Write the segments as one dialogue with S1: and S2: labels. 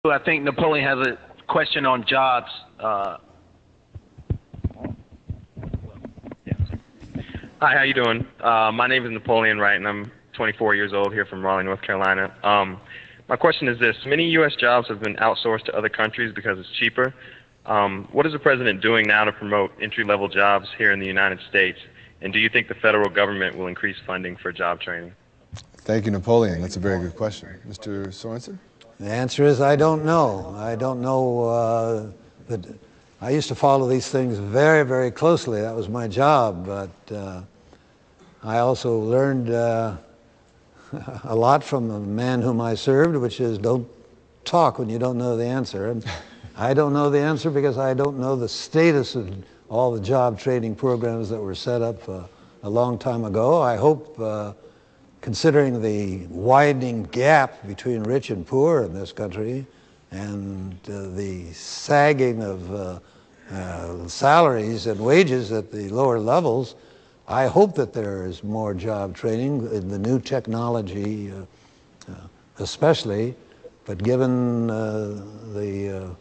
S1: I think Napoleon has a question on jobs.
S2: Hi, how you doing? My name is Napoleon Wright, and I'm 24 years old here from Raleigh, North Carolina. My question is this. Many U.S. jobs have been outsourced to other countries because it's cheaper. What is the president doing now to promote entry-level jobs here in the United States? And do you think the federal government will increase funding for job training?
S3: Thank you, Napoleon. That's a very good question. Mr. Sorenson?
S4: The answer is I don't know. I don't know. I used to follow these things very, very closely. That was my job. But I also learned a lot from the man whom I served, which is don't talk when you don't know the answer. And I don't know the answer because I don't know the status of all the job training programs that were set up a long time ago. I hope, considering the widening gap between rich and poor in this country and the sagging of salaries and wages at the lower levels, I hope that there is more job training in the new technology especially, but given the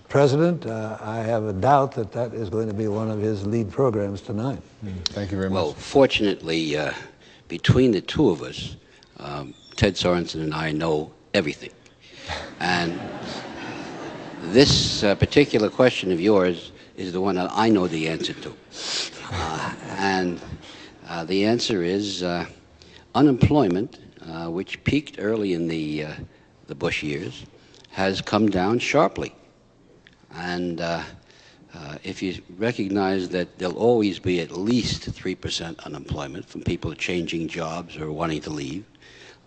S4: President, I have a doubt that that is going to be one of his lead programs tonight.
S3: Thank you very much.
S5: Well, fortunately, between the two of us, Ted Sorensen and I know everything. And this particular question of yours is the one that I know the answer to. And the answer is unemployment, which peaked early in the Bush years, has come down sharply. And if you recognize that there'll always be at least 3% unemployment from people changing jobs or wanting to leave,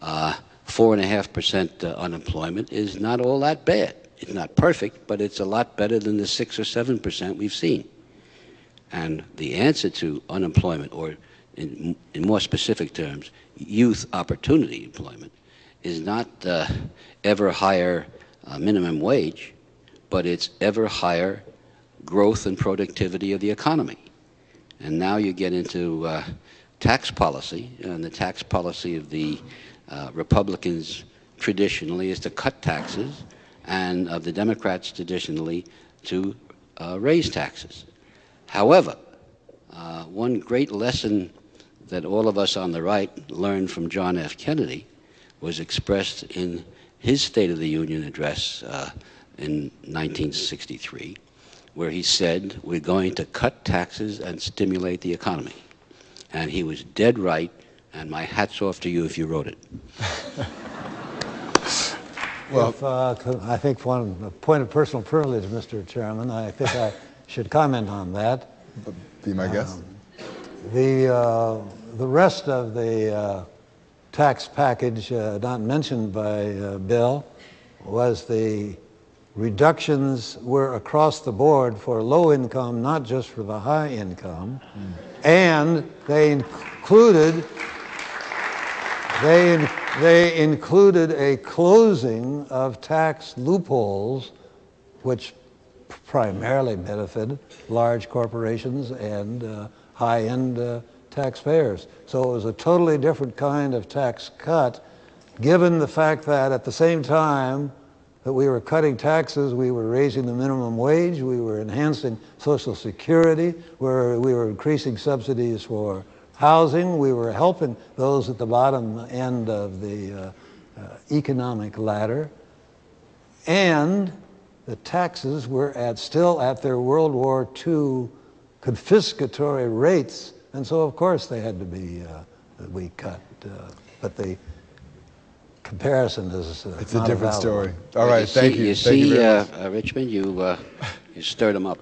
S5: 4.5% unemployment is not all that bad. It's not perfect, but it's a lot better than the 6 or 7% we've seen. And the answer to unemployment, or in more specific terms, youth opportunity employment, is not ever higher minimum wage, but it's ever higher growth and productivity of the economy. And now you get into tax policy, and the tax policy of the Republicans traditionally is to cut taxes, and of the Democrats traditionally to raise taxes. However, one great lesson that all of us on the right learned from John F. Kennedy was expressed in his State of the Union address in 1963, where he said, we're going to cut taxes and stimulate the economy. And he was dead right, and my hat's off to you if you wrote it.
S4: Well, I think a point of personal privilege, Mr. Chairman, I think I should comment on that.
S3: Be my guest.
S4: The rest of the tax package not mentioned by Bill was the reductions were across the board for low income, not just for the high income, and they included a closing of tax loopholes, which primarily benefited large corporations and high-end taxpayers. So it was a totally different kind of tax cut, given the fact that at the same time that we were cutting taxes, we were raising the minimum wage, we were enhancing Social Security, we were increasing subsidies for housing, we were helping those at the bottom end of the economic ladder, and the taxes were still at their World War II confiscatory rates, and so of course they had to be we cut. But the comparison is
S3: it's a different story.
S4: All
S3: right, thank you.
S5: You see, Richmond, you stirred them up.